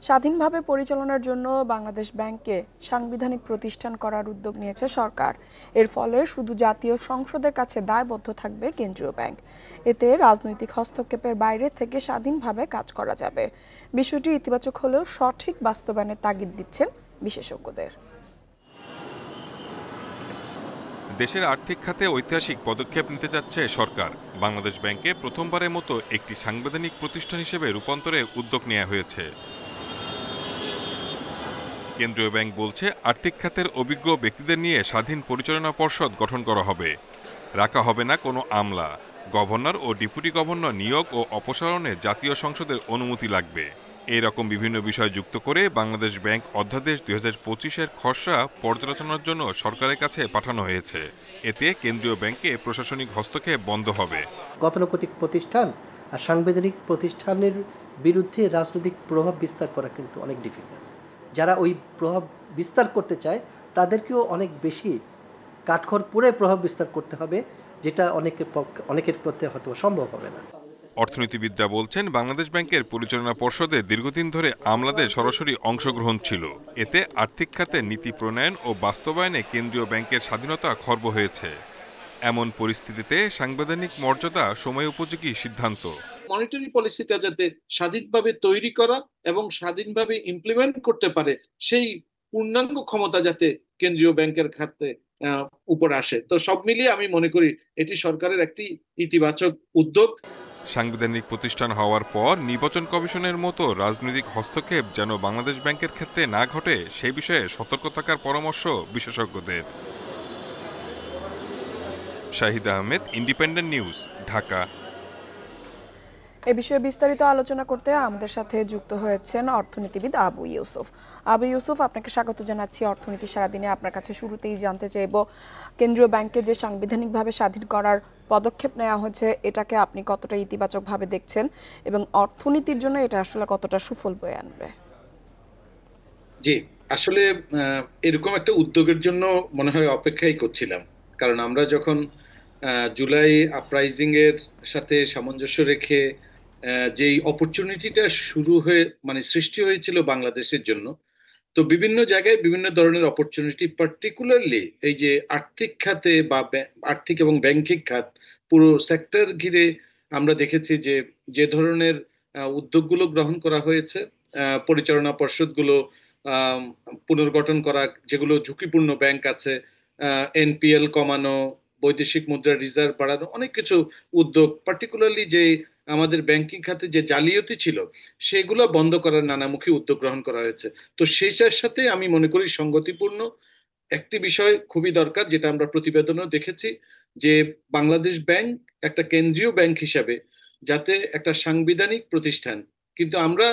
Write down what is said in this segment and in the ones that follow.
স্বাধীনভাবে পরিচালনার জন্য বাংলাদেশ ব্যাংককে সাংবিধানিক প্রতিষ্ঠান করার উদ্যোগ নিয়েছে সরকার। এর ফলে শুধু জাতীয় সংসদের কাছে দায়বদ্ধ থাকবে কেন্দ্রীয় ব্যাংক। এতে রাজনৈতিক হস্তক্ষেপের বাইরে থেকে স্বাধীনভাবে কাজ করা যাবে। বিষয়টি ইতিবাচক হলেও সঠিক বাস্তবায়নের তাগিদ দিচ্ছেন বিশেষজ্ঞদের। দেশের আর্থিক খাতে ঐতিহাসিক পদক্ষেপ নিতে যাচ্ছে সরকার। বাংলাদেশ ব্যাংকে প্রথমবারের মতো একটি সাংবিধানিক প্রতিষ্ঠান হিসেবে রূপান্তরের উদ্যোগ নেওয়া হয়েছে। কেন্দ্রীয় ব্যাংক বলছে, আর্থিক খাতের অভিজ্ঞ ব্যক্তিদের নিয়ে স্বাধীন পরিচালনা পর্ষদ গঠন করা হবে। রাখা হবে না কোনো আমলা। গভর্নর ও ডেপুটি গভর্নর নিয়োগ ও অপসারণে জাতীয় সংসদের অনুমতি লাগবে। এই রকম বিভিন্ন বিষয় যুক্ত করে বাংলাদেশ ব্যাংক অধ্যাদেশ 2025-এর খসড়া পর্যালোচনার জন্য সরকারের কাছে পাঠানো হয়েছে। এতে কেন্দ্রীয় ব্যাংকে প্রশাসনিক হস্তক্ষেপ বন্ধ হবে। গতানুগতিক প্রতিষ্ঠান আর সাংবিধানিক প্রতিষ্ঠানের বিরুদ্ধে রাজনৈতিক প্রভাব বিস্তার করা কিন্তু অনেক ডিফিকাল্ট। যারা ওই প্রভাব বিস্তার করতে চায় তাদেরকেও অনেক বেশি কাঠখড় পুড়ে প্রভাব বিস্তার করতে হবে, যেটা অনেকের পক্ষে হয়তো সম্ভব হবে না। অর্থনীতিবিদরা বলছেন, বাংলাদেশ ব্যাংকের পরিচালনা পর্ষদে দীর্ঘদিন ধরে আমলাদের সরাসরি অংশগ্রহণ ছিল। এতে আর্থিক খাতে নীতি প্রণয়ন ও বাস্তবায়নে কেন্দ্রীয় ব্যাংকের স্বাধীনতা খর্ব হয়েছে। এমন পরিস্থিতিতে সাংবিধানিক মর্যাদা সময় উপযোগী সিদ্ধান্ত। মনিটারি পলিসিটা যাতে স্বাধীনভাবে তৈরি করা এবং স্বাধীনভাবে ইমপ্লিমেন্ট করতে পারে, সেই পূর্ণাঙ্গ ক্ষমতা যাতে কেন্দ্রীয় ব্যাংকের খাতে উপর আসে। তো সব মিলিয়ে আমি মনে করি এটি সরকারের একটি ইতিবাচক উদ্যোগ। সাংবিধানিক প্রতিষ্ঠান হওয়ার পর নির্বাচন কমিশনের মতো রাজনৈতিক হস্তক্ষেপ যেন বাংলাদেশ ব্যাংকের ক্ষেত্রে না ঘটে, সে বিষয়ে সতর্ক থাকার পরামর্শ বিশেষজ্ঞদের। Shahid Ahmed, Independent News, Dhaka. এ বিষয়ে বিস্তারিত আলোচনা করতে আমাদের সাথে যুক্ত হয়েছেন অর্থনীতিবিদ আবু ইউসুফ। আবু ইউসুফ, আপনাকে স্বাগত জানাচ্ছি অর্থনীতি সারাদিনে। আপনার কাছে শুরুতেই জানতে চাইব, কেন্দ্রীয় ব্যাংকে যে সাংবিধানিকভাবে স্বাধীন করার পদক্ষেপ নেওয়া হয়েছে, এটাকে আপনি কতটা ইতিবাচকভাবে দেখছেন এবং অর্থনীতির জন্য এটা আসলে কতটা সুফল বয়ে আনবে? জি, আসলে এরকম একটা উদ্যোগের জন্য মনে হয় অপেক্ষাই করছিলাম। কারণ আমরা যখন জুলাই আপরাইজিং এর সাথে সামঞ্জস্য রেখে যেই অপরচুনিটিটা শুরু হয়ে সৃষ্টি হয়েছিল বাংলাদেশের জন্য, তো বিভিন্ন জায়গায় বিভিন্ন ধরনের অপরচুনিটি, পার্টিকুলারলি এই যে আর্থিক খাতে বা আর্থিক এবং ব্যাংকিং খাত পুরো সেক্টর ঘিরে আমরা দেখেছি যে যে ধরনের উদ্যোগগুলো গ্রহণ করা হয়েছে, পরিচালনা পর্ষদগুলো পুনর্গঠন করা, যেগুলো ঝুঁকিপূর্ণ ব্যাংক আছে, এনপিএল কমানো, বৈদেশিক মুদ্রার রিজার্ভ বাড়ানো, অনেক কিছু উদ্যোগ, পার্টিকুলারলি যে আমাদের ব্যাংকিং খাতে যে জালিয়াতি ছিল সেগুলো বন্ধ করার নানামুখী উদ্যোগ গ্রহণ করা হয়েছে। তো সেইটার সাথে আমি মনে করি সঙ্গতিপূর্ণ একটি বিষয় খুবই দরকার, যেটা আমরা প্রতিবেদনেও দেখেছি, যে বাংলাদেশ ব্যাংক একটা কেন্দ্রীয় ব্যাংক হিসাবে যাতে একটা সাংবিধানিক প্রতিষ্ঠান, কিন্তু আমরা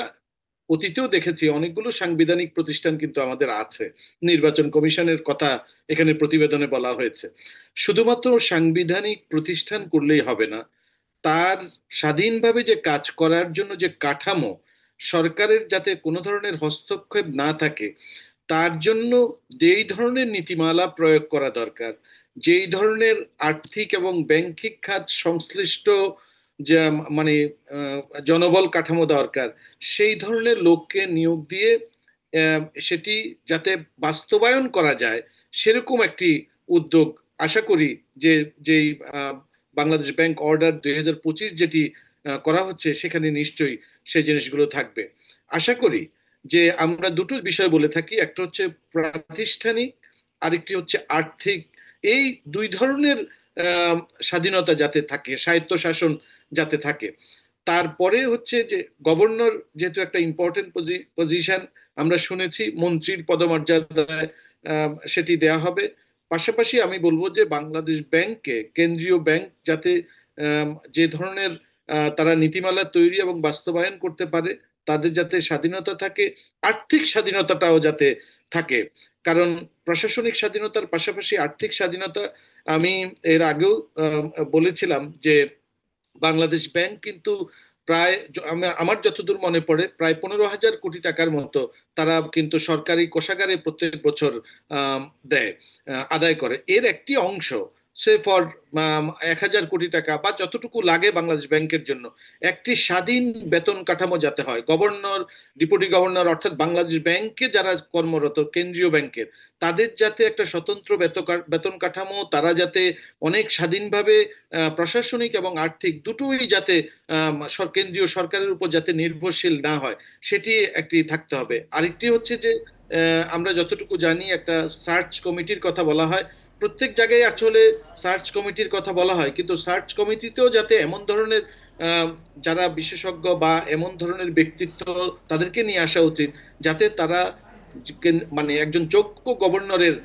অতীতেও দেখেছি অনেকগুলো সাংবিধানিক প্রতিষ্ঠান কিন্তু আমাদের আছে। নির্বাচন কমিশনের কথা এখানে প্রতিবেদনে বলা হয়েছে। শুধুমাত্র সাংবিধানিক প্রতিষ্ঠান করলেই হবে না, তার স্বাধীনভাবে যে কাজ করার জন্য যে কাঠামো, সরকারের যাতে কোনো ধরনের হস্তক্ষেপ না থাকে, তার জন্য যেই ধরনের নীতিমালা প্রয়োগ করা দরকার, যেই ধরনের আর্থিক এবং ব্যাংকিং খাত সংশ্লিষ্ট যে জনবল কাঠামো দরকার, সেই ধরনের লোককে নিয়োগ দিয়ে সেটি যাতে বাস্তবায়ন করা যায়, সেরকম একটি উদ্যোগ আশা করি যে যেই বাংলাদেশ ব্যাংক অর্ডার 2025 যেটি করা হচ্ছে, সেখানে নিশ্চয়ই সেই জিনিসগুলো থাকবে। আশা করি যে আমরা দুটো বিষয় বলে থাকি, একটা হচ্ছে প্রাতিষ্ঠানিক, আরেকটি হচ্ছে আর্থিক। এই দুই ধরনের স্বাধীনতা যাতে থাকে, স্বায়ত্তশাসন যাতে থাকে। তারপরে হচ্ছে যে গভর্নর যেহেতু একটা ইম্পর্টেন্ট পজিশন, আমরা শুনেছি মন্ত্রীর পদমর্যাদায় সেটি দেয়া হবে। পাশাপাশি আমি বলবো যে বাংলাদেশ ব্যাংককে, কেন্দ্রীয় ব্যাংক যাতে যে ধরনের তারা নীতিমালা তৈরি এবং বাস্তবায়ন করতে পারে, তাদের যাতে স্বাধীনতা থাকে, আর্থিক স্বাধীনতাটাও যাতে থাকে। কারণ প্রশাসনিক স্বাধীনতার পাশাপাশি আর্থিক স্বাধীনতা, আমি এর আগেও বলেছিলাম যে বাংলাদেশ ব্যাংক কিন্তু প্রায়, আমার যতদূর মনে পড়ে, প্রায় 15,000 কোটি টাকার মতো তারা কিন্তু সরকারি কোষাগারে প্রত্যেক বছর দেয়, আদায় করে। এর একটি অংশ সে ফর 1,000 কোটি টাকা বা যতটুকু লাগে বাংলাদেশ ব্যাংকের জন্য একটি স্বাধীন বেতন কাঠামো যাতে হয়, গভর্নর, ডেপুটি গভর্নর অর্থাৎ বাংলাদেশ ব্যাংকে যারা কর্মরত কেন্দ্রীয় ব্যাংকের তাদের যাতে একটা স্বতন্ত্র বেতন কাঠামো, তারা যাতে অনেক স্বাধীনভাবে প্রশাসনিক এবং আর্থিক দুটোই যাতে কেন্দ্রীয় সরকারের উপর যাতে নির্ভরশীল না হয়, সেটি একটি থাকতে হবে। আরেকটি হচ্ছে যে আমরা যতটুকু জানি একটা সার্চ কমিটির কথা বলা হয়, প্রত্যেক জায়গায় আসলে সার্চ কমিটির কথা বলা হয়, কিন্তু সার্চ কমিটিতেও যাতে এমন ধরনের যারা বিশেষজ্ঞ বা এমন ধরনের ব্যক্তিত্ব তাদেরকে নিয়ে আসা উচিত যাতে তারা মানে একজন যোগ্য গভর্নরের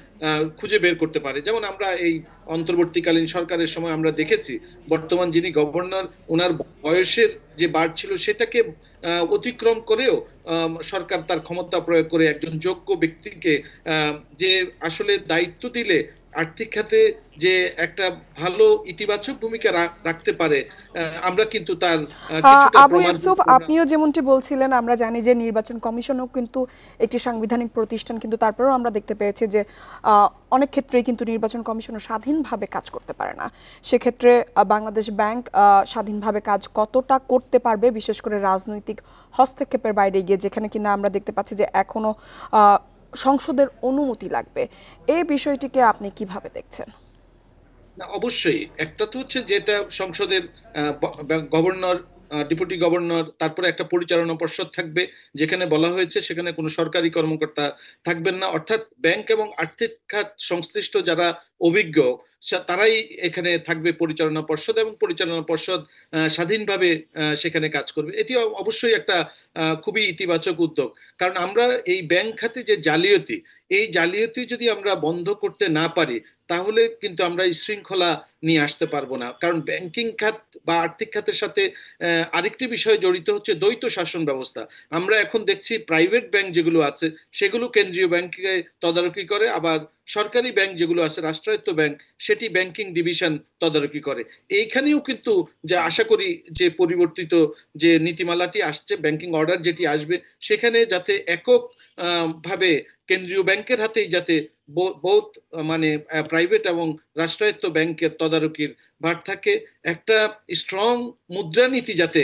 খুঁজে বের করতে পারে। যেমন আমরা এই অন্তর্বর্তীকালীন সরকারের সময় আমরা দেখেছি বর্তমান যিনি গভর্নর, ওনার বয়সের যে বার ছিল সেটাকে অতিক্রম করেও সরকার তার ক্ষমতা প্রয়োগ করে একজন যোগ্য ব্যক্তিকে যে আসলে দায়িত্ব দিলে আর্থিক খাতে যে একটা ভালো ইতিবাচক ভূমিকা রাখতে পারে, আমরা কিন্তু তার কিছুটা আবু প্রমাণ। ইউসুফ, আপনিও যেমনটি বলছিলেন, আমরা জানি যে নির্বাচন কমিশনও কিন্তু একটি সাংবিধানিক প্রতিষ্ঠান, কিন্তু তারপরেও আমরা দেখতে পেয়েছি যে অনেক ক্ষেত্রেই কিন্তু নির্বাচন কমিশনও স্বাধীনভাবে কাজ করতে পারে না। সেক্ষেত্রে বাংলাদেশ ব্যাংক স্বাধীনভাবে কাজ কতটা করতে পারবে, বিশেষ করে রাজনৈতিক হস্তক্ষেপের বাইরে গিয়ে, যেখানে কিনা আমরা দেখতে পাচ্ছি যে এখনো সংসদের অনুমতি লাগবে, এই বিষয়টিকে আপনি কিভাবে দেখছেন? না, অবশ্যই একটা তো হচ্ছে যেটা সংসদের গভর্নর, ডেপুটি গভর্নর, তারপরে একটা পরিচালনা পর্ষদ থাকবে যেখানে বলা হয়েছে সেখানে কোনো সরকারি কর্মকর্তা থাকবেন না, অর্থাৎ ব্যাংক এবং আর্থিক খাত সংশ্লিষ্ট যারা অভিজ্ঞ তারাই এখানে থাকবে পরিচালনা পর্ষদ, এবং পরিচালনা পর্ষদ স্বাধীনভাবে সেখানে কাজ করবে। এটি অবশ্যই একটা খুবই ইতিবাচক উদ্যোগ, কারণ আমরা এই ব্যাংক খাতে যে জালিয়াতি, এই জালিয়াতি যদি আমরা বন্ধ করতে না পারি তাহলে কিন্তু আমরা এই শৃঙ্খলা নিয়ে আসতে পারবো না। কারণ ব্যাংকিং খাত বা আর্থিক খাতের সাথে আরেকটি বিষয় জড়িত হচ্ছে দ্বৈত শাসন ব্যবস্থা। আমরা এখন দেখছি প্রাইভেট ব্যাংক যেগুলো আছে সেগুলো কেন্দ্রীয় ব্যাংকে তদারকি করে, আবার সরকারি ব্যাংক যেগুলো আছে, রাষ্ট্রায়ত্ত ব্যাংক, সেটি ব্যাংকিং ডিভিশন তদারকি করে। এইখানেও কিন্তু যে আশা করি যে পরিবর্তিত যে নীতিমালাটি আসছে, ব্যাংকিং অর্ডার যেটি আসবে, সেখানে যাতে একক ভাবে কেন্দ্রীয় ব্যাংকের হাতেই যাতে বোথ মানে প্রাইভেট এবং রাষ্ট্রায়ত্ত ব্যাংকের তদারকির ভার থাকে, একটা স্ট্রং মুদ্রানীতি যাতে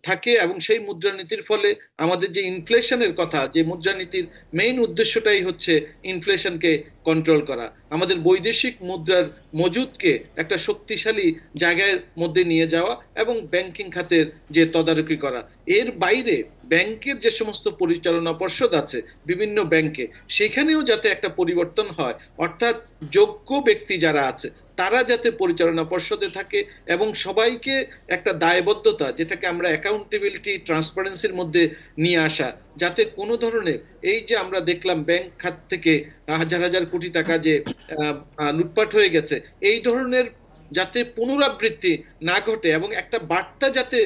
থাকে, এবং সেই মুদ্রানীতির ফলে আমাদের যে ইনফ্লেশনের কথা, যে মুদ্রানীতির মেইন উদ্দেশ্যটাই হচ্ছে ইনফ্লেশনকে কন্ট্রোল করা, আমাদের বৈদেশিক মুদ্রার মজুদকে একটা শক্তিশালী জায়গার মধ্যে নিয়ে যাওয়া এবং ব্যাংকিং খাতের যে তদারকি করা। এর বাইরে ব্যাংকের যে সমস্ত পরিচালনা পর্ষদ আছে বিভিন্ন ব্যাংকে, সেখানেও যাতে একটা পরিবর্তন হয়, অর্থাৎ যোগ্য ব্যক্তি যারা আছে তারা যাতে পরিচালনা পর্ষদে থাকে এবং সবাইকে একটা দায়বদ্ধতা, যেটাকে আমরা অ্যাকাউন্টেবিলিটি, ট্রান্সপারেন্সির মধ্যে নিয়ে আসা, যাতে কোনো ধরনের এই যে আমরা দেখলাম ব্যাংক খাত থেকে হাজার হাজার কোটি টাকা যে লুটপাট হয়ে গেছে, এই ধরনের যাতে পুনরাবৃত্তি না ঘটে এবং একটা বার্তা যাতে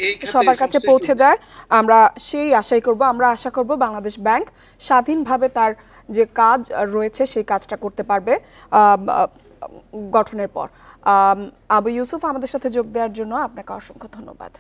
এই সবার কাছে পৌঁছে যায়, আমরা সেই আশাই করব। আমরা আশা করব বাংলাদেশ ব্যাংক স্বাধীনভাবে তার যে কাজ রয়েছে সেই কাজটা করতে পারবে গঠনের পর। আবু ইউসুফ, আমাদের সাথে যোগ দেওয়ার জন্য আপনাকে অসংখ্য ধন্যবাদ।